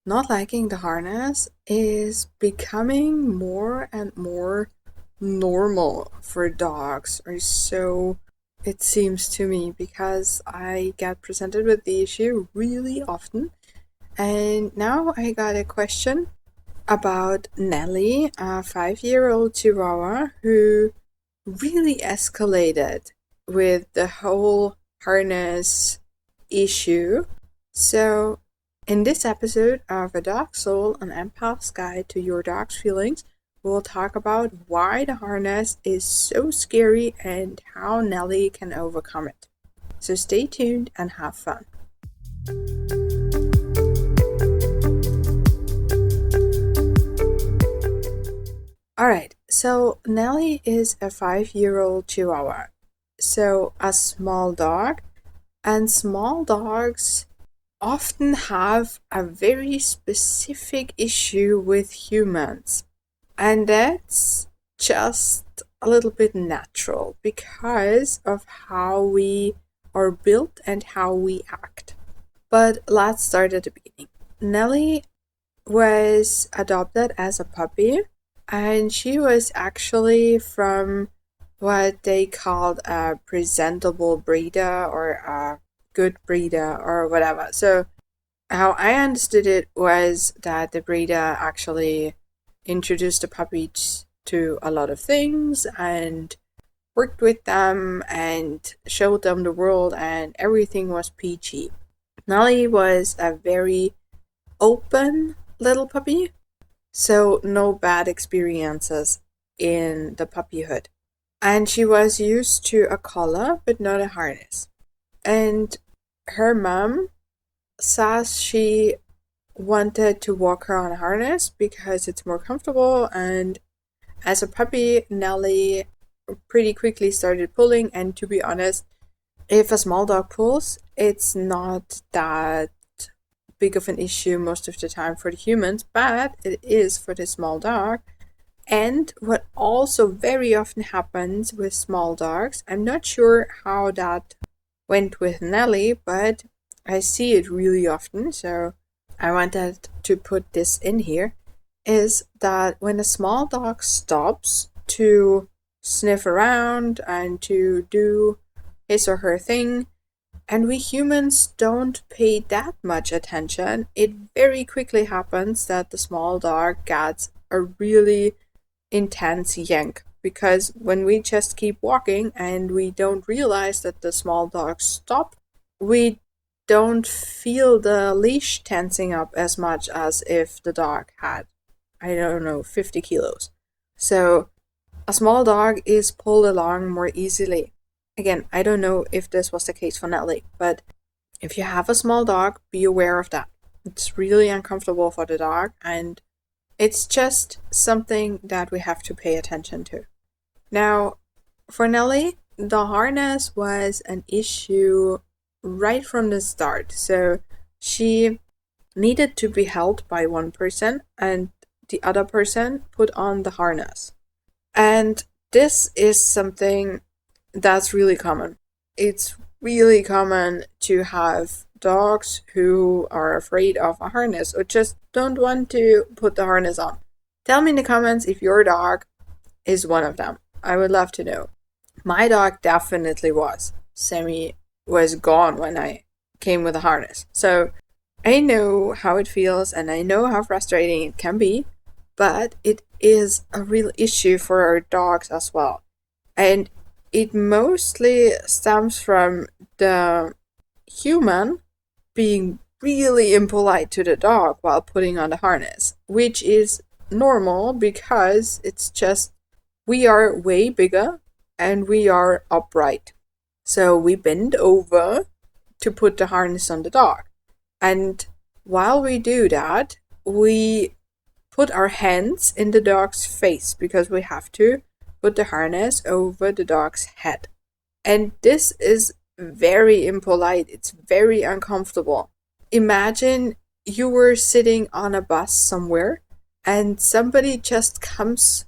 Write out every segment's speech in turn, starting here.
not liking the harness is becoming more and more normal for dogs, or so it seems to me, because I get presented with the issue really often. And now I got a question about Nellie, a 5-year-old Chihuahua who really escalated with the whole harness issue. So, in this episode of A Dog Soul, an empath's guide to your dog's feelings, we'll talk about why the harness is so scary and how Nellie can overcome it. So stay tuned and have fun. Alright, so Nellie is a 5-year-old Chihuahua. So a small dog, and small dogs often have a very specific issue with humans. And that's just a little bit natural because of how we are built and how we act. But let's start at the beginning. Nellie was adopted as a puppy, and she was actually from what they called a presentable breeder or a good breeder or whatever. So how I understood it was that the breeder actually introduced the puppies to a lot of things and worked with them and showed them the world, and everything was peachy. Nellie was a very open little puppy, so no bad experiences in the puppyhood. And she was used to a collar, but not a harness. And her mom says she wanted to walk her on a harness because it's more comfortable. And as a puppy, Nellie pretty quickly started pulling. And to be honest, if a small dog pulls, it's not that big of an issue most of the time for the humans, but it is for the small dog. And what also very often happens with small dogs, I'm not sure how that went with Nellie, but I see it really often, so I wanted to put this in here, is that when a small dog stops to sniff around and to do his or her thing, and we humans don't pay that much attention, it very quickly happens that the small dog gets a really intense yank. Because when we just keep walking and we don't realize that the small dog stopped, we don't feel the leash tensing up as much as if the dog had, I don't know, 50 kilos. So a small dog is pulled along more easily. Again, I don't know if this was the case for Nellie, but if you have a small dog, be aware of that. It's really uncomfortable for the dog, and it's just something that we have to pay attention to. Now, for Nellie, the harness was an issue right from the start. So she needed to be held by one person, and the other person put on the harness. And this is something that's really common. It's really common to have dogs who are afraid of a harness or just don't want to put the harness on. Tell me in the comments if your dog is one of them. I would love to know. My dog definitely was. Sammy was gone when I came with a harness. So I know how it feels and I know how frustrating it can be, but it is a real issue for our dogs as well. And it mostly stems from the human being really impolite to the dog while putting on the harness, which is normal because it's just we are way bigger and we are upright. So we bend over to put the harness on the dog. And while we do that, we put our hands in the dog's face because we have to put the harness over the dog's head. And this is very impolite. It's very uncomfortable. Imagine you were sitting on a bus somewhere and somebody just comes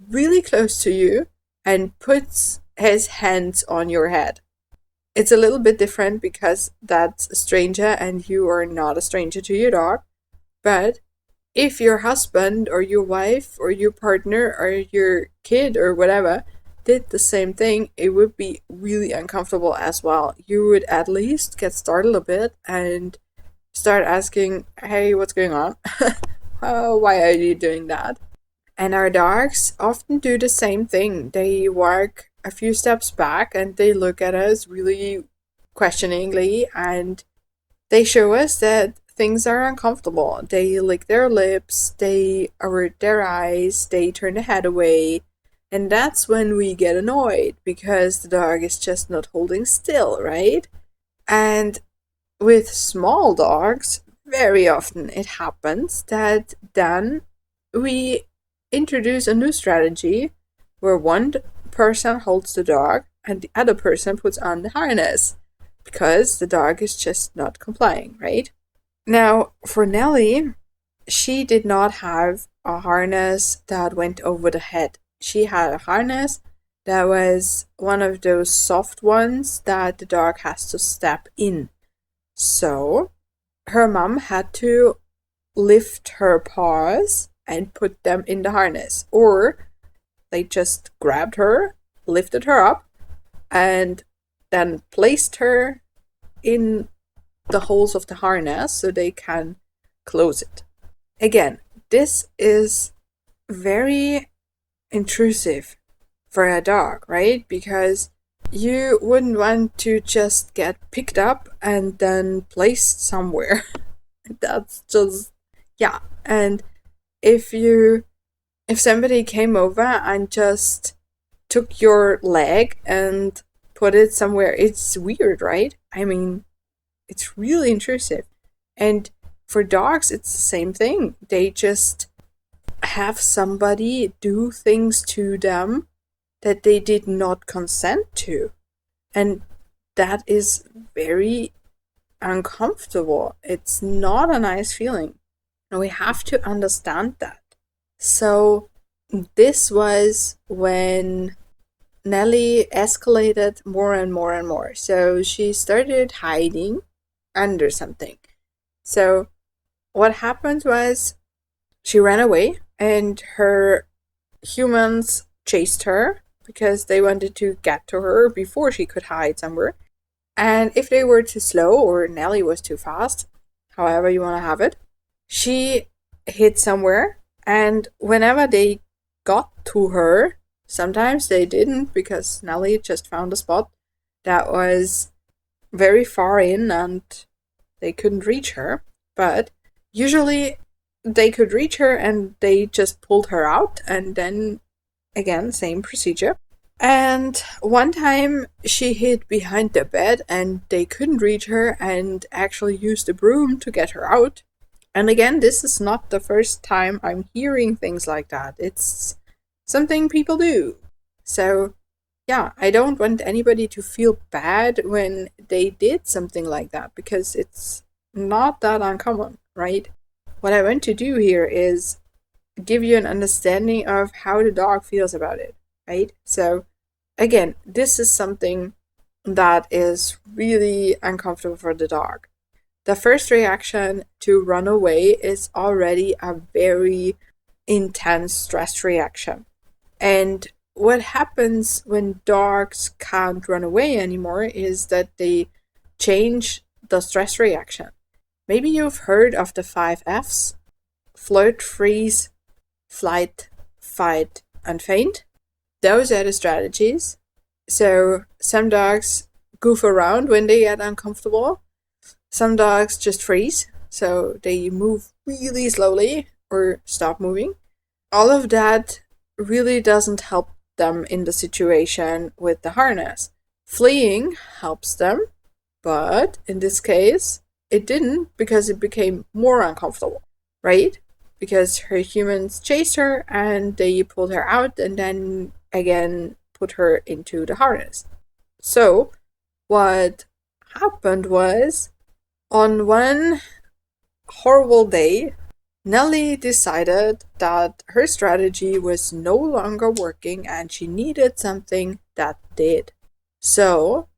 really close to you and puts his hands on your head. It's a little bit different because that's a stranger and you are not a stranger to your dog. But if your husband or your wife or your partner or your kid or whatever did the same thing, it would be really uncomfortable as well. You would at least get startled a bit and start asking, hey, what's going on? Oh, why are you doing that? And our dogs often do the same thing. They walk a few steps back and they look at us really questioningly, and they show us that things are uncomfortable. They lick their lips, they avert their eyes, they turn their head away. And that's when we get annoyed because the dog is just not holding still, right? And with small dogs, very often it happens that then we introduce a new strategy where one person holds the dog and the other person puts on the harness because the dog is just not complying, right? Now, for Nellie, she did not have a harness that went over the head. She had a harness that was one of those soft ones that the dog has to step in. So her mom had to lift her paws and put them in the harness, or they just grabbed her, lifted her up, and then placed her in the holes of the harness so they can close it. Again, this is very intrusive for a dog, right? Because you wouldn't want to just get picked up and then placed somewhere. That's just, yeah. And if somebody came over and just took your leg and put it somewhere, it's weird, right? I mean, it's really intrusive. And for dogs, it's the same thing. They just have somebody do things to them that they did not consent to. And that is very uncomfortable. It's not a nice feeling. And we have to understand that. So this was when Nellie escalated more and more and more. So she started hiding under something. So what happened was she ran away and her humans chased her because they wanted to get to her before she could hide somewhere. And if they were too slow or Nellie was too fast, however you want to have it, she hid somewhere. And whenever they got to her, sometimes they didn't because Nellie just found a spot that was very far in and they couldn't reach her. But usually they could reach her and they just pulled her out, and then again, same procedure. And one time she hid behind the bed and they couldn't reach her and actually used a broom to get her out. And again, this is not the first time I'm hearing things like that. It's something people do. So, yeah, I don't want anybody to feel bad when they did something like that because it's not that uncommon, right? What I want to do here is give you an understanding of how the dog feels about it, right? So, again, this is something that is really uncomfortable for the dog. The first reaction to run away is already a very intense stress reaction. And what happens when dogs can't run away anymore is that they change the stress reaction. Maybe you've heard of the 5 Fs: flirt, freeze, flight, fight, and faint. Those are the strategies. So some dogs goof around when they get uncomfortable. Some dogs just freeze, so they move really slowly or stop moving. All of that really doesn't help them in the situation with the harness. Fleeing helps them, but in this case, it didn't because it became more uncomfortable, right? Because her humans chased her and they pulled her out and then again put her into the harness. So, what happened was, on one horrible day, Nellie decided that her strategy was no longer working and she needed something that did. So,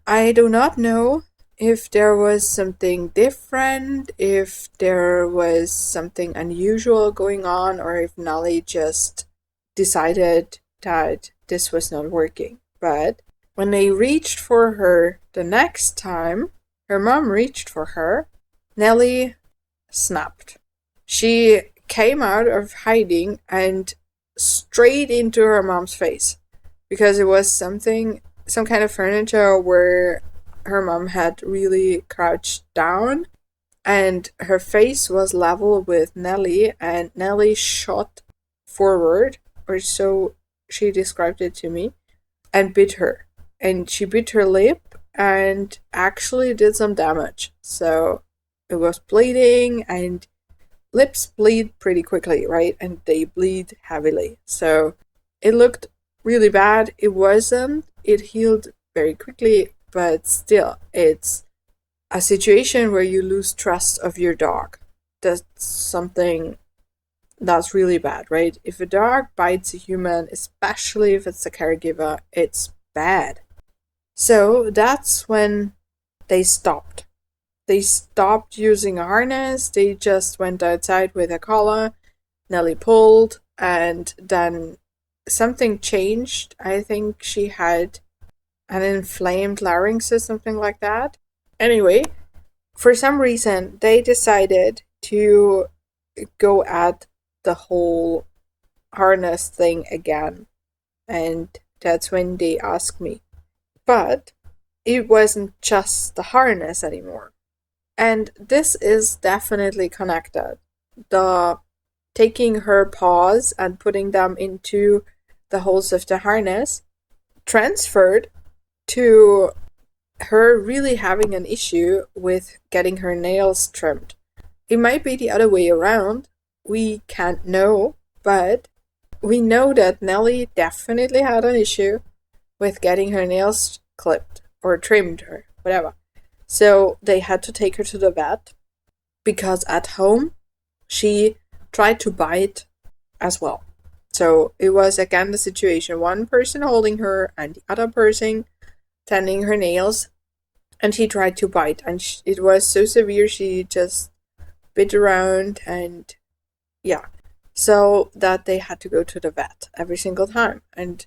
I do not know if there was something different, if there was something unusual going on, or if Nelly just decided that this was not working. But when they reached for her the next time, her mom reached for her, Nelly snapped. She came out of hiding and straight into her mom's face because it was some kind of furniture where her mom had really crouched down and her face was level with Nelly, and Nelly shot forward, or so she described it to me, and bit her. And she bit her lip and actually did some damage. So it was bleeding, and lips bleed pretty quickly, right? And they bleed heavily. So it looked really bad. It wasn't. It healed very quickly, but still, it's a situation where you lose trust of your dog. That's something that's really bad, right? If a dog bites a human, especially if it's a caregiver, it's bad. So that's when they stopped. They stopped using a harness. They just went outside with a collar. Nelly pulled, and then something changed. I think she had an inflamed larynx or something like that. Anyway, for some reason, they decided to go at the whole harness thing again. And that's when they asked me. But it wasn't just the harness anymore. And this is definitely connected. The taking her paws and putting them into the holes of the harness transferred to her really having an issue with getting her nails trimmed. It might be the other way around. We can't know, but we know that Nelly definitely had an issue with getting her nails clipped or trimmed or whatever. So they had to take her to the vet because at home she tried to bite as well. So it was again the situation, one person holding her and the other person tending her nails, and she tried to bite, and it was so severe she just bit around, and yeah, so that they had to go to the vet every single time, and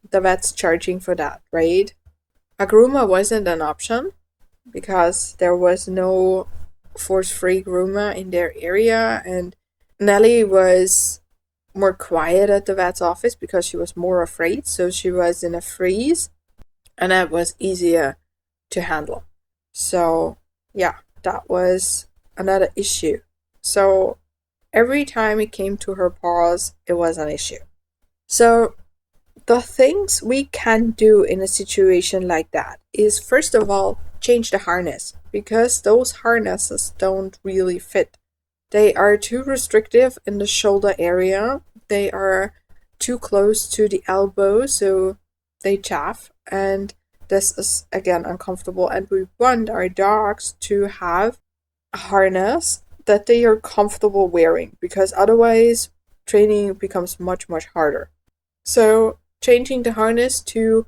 the vet's charging for that, right? A groomer wasn't an option because there was no force-free groomer in their area, and Nelly was more quiet at the vet's office because she was more afraid, so she was in a freeze, and that was easier to handle. So yeah, that was another issue. So every time it came to her paws, it was an issue. So the things we can do in a situation like that is, first of all, change the harness, because those harnesses don't really fit. They are too restrictive in the shoulder area. They are too close to the elbow, so they chafe, and this is again uncomfortable, and we want our dogs to have a harness that they are comfortable wearing, because otherwise training becomes much harder. So changing the harness to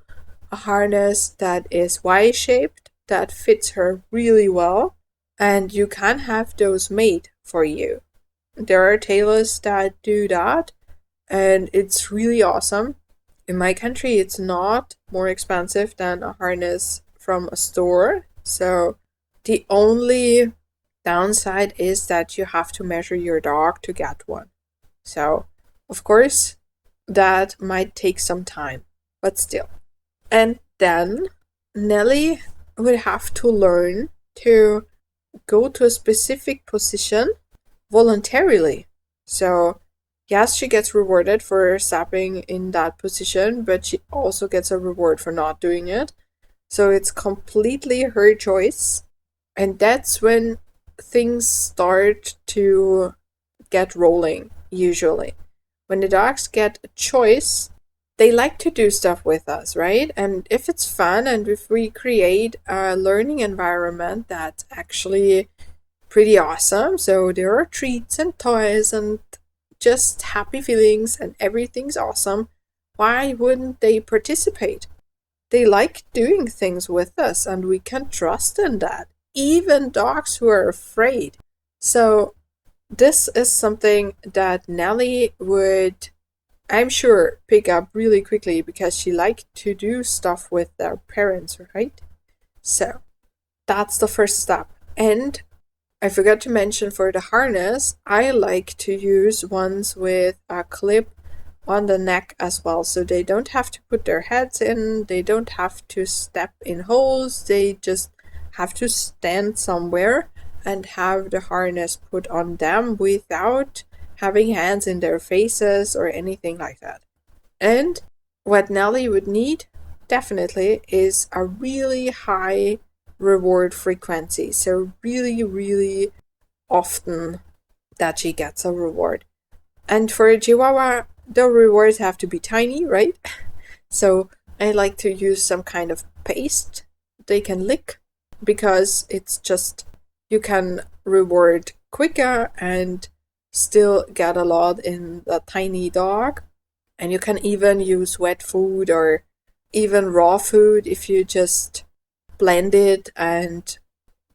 a harness that is Y-shaped, that fits her really well, and you can have those made for you. There are tailors that do that, and it's really awesome. In my country, it's not more expensive than a harness from a store. So the only downside is that you have to measure your dog to get one. So, of course, that might take some time, but still. And then Nelly would have to learn to go to a specific position voluntarily. So yes, she gets rewarded for stopping in that position, but she also gets a reward for not doing it. So it's completely her choice. And that's when things start to get rolling, usually. When the dogs get a choice, they like to do stuff with us, right? And if it's fun, and if we create a learning environment that's actually pretty awesome, so there are treats and toys and just happy feelings and everything's awesome, why wouldn't they participate? they like doing things with us, and we can trust in that. Even dogs who are afraid. So this is something that Nellie would, I'm sure, pick up really quickly because she liked to do stuff with their parents, right? So that's the first step. And I forgot to mention, for the harness, I like to use ones with a clip on the neck as well. So they don't have to put their heads in, they don't have to step in holes, they just have to stand somewhere and have the harness put on them without having hands in their faces or anything like that. And what Nellie would need, definitely, is a really high reward frequency. So really, really often that she gets a reward. And for a Chihuahua, the rewards have to be tiny, right? So I like to use some kind of paste they can lick, because it's just, you can reward quicker and still get a lot in the tiny dog. And you can even use wet food or even raw food if you just blend it and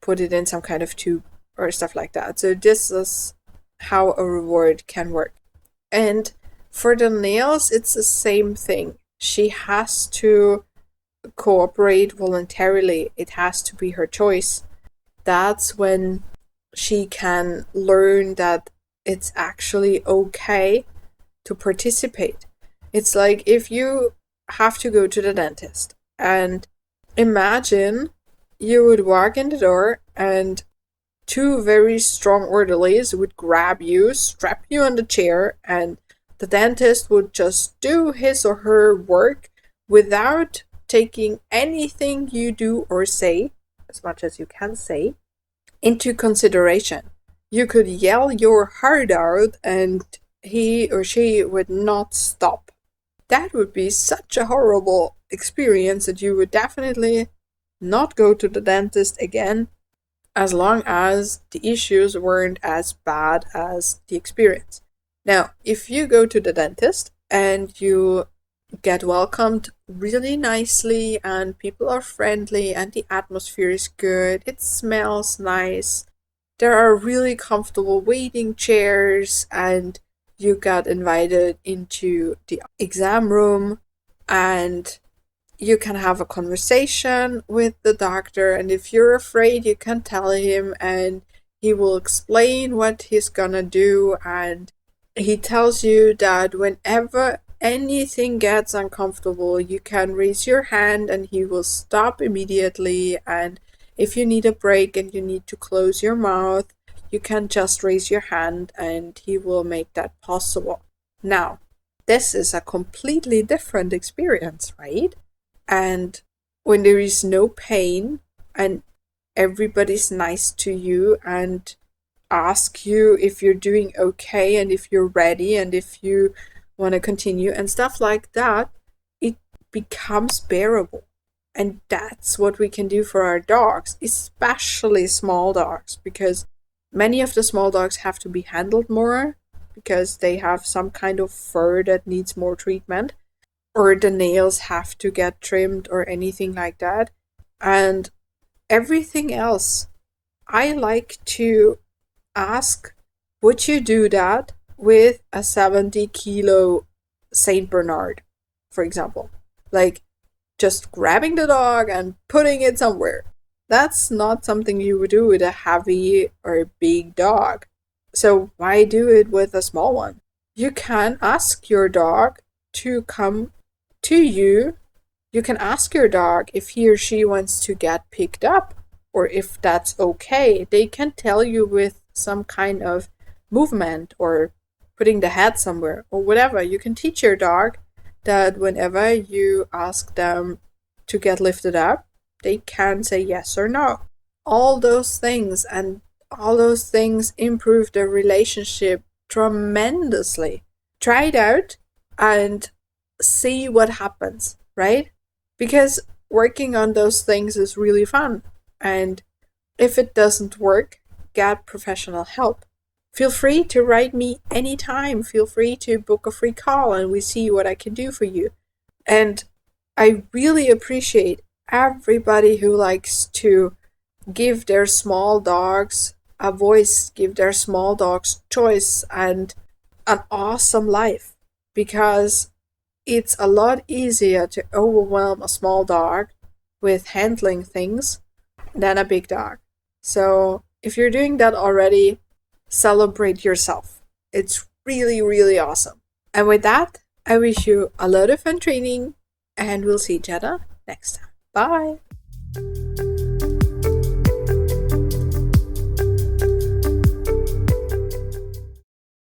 put it in some kind of tube or stuff like that. So this is how a reward can work. And for the nails, it's the same thing. She has to cooperate voluntarily. It has to be her choice. That's when she can learn that it's actually okay to participate. It's like if you have to go to the dentist, and imagine you would walk in the door and two very strong orderlies would grab you, strap you on the chair, and the dentist would just do his or her work without taking anything you do or say, as much as you can say, into consideration. You could yell your heart out and he or she would not stop. That would be such a horrible experience that you would definitely not go to the dentist again, as long as the issues weren't as bad as the experience. Now, if you go to the dentist and you get welcomed really nicely and people are friendly and the atmosphere is good, it smells nice, there are really comfortable waiting chairs, and you got invited into the exam room and you can have a conversation with the doctor, and if you're afraid, you can tell him and he will explain what he's gonna do. And he tells you that whenever anything gets uncomfortable, you can raise your hand and he will stop immediately. And if you need a break and you need to close your mouth, you can just raise your hand and he will make that possible. Now, this is a completely different experience, right? And when there is no pain and everybody's nice to you and ask you if you're doing okay and if you're ready and if you want to continue and stuff like that, it becomes bearable. And that's what we can do for our dogs, especially small dogs, because many of the small dogs have to be handled more because they have some kind of fur that needs more treatment, or the nails have to get trimmed or anything like that. And everything else, I like to ask, would you do that with a 70-kilo Saint Bernard, for example? Like, just grabbing the dog and putting it somewhere. That's not something you would do with a heavy or big dog. So why do it with a small one? You can ask your dog to come to you. You can ask your dog if he or she wants to get picked up or if that's okay. They can tell you with some kind of movement or putting the head somewhere or whatever. You can teach your dog that whenever you ask them to get lifted up, they can say yes or no. All those things improve the relationship tremendously. Try it out and see what happens, right? Because working on those things is really fun. And if it doesn't work, get professional help. Feel free to write me anytime. Feel free to book a free call and we see what I can do for you. And I really appreciate everybody who likes to give their small dogs a voice, give their small dogs choice and an awesome life, because it's a lot easier to overwhelm a small dog with handling things than a big dog. So if you're doing that already, celebrate yourself. It's really, really awesome. And with that, I wish you a lot of fun training, and we'll see each other next time. Bye.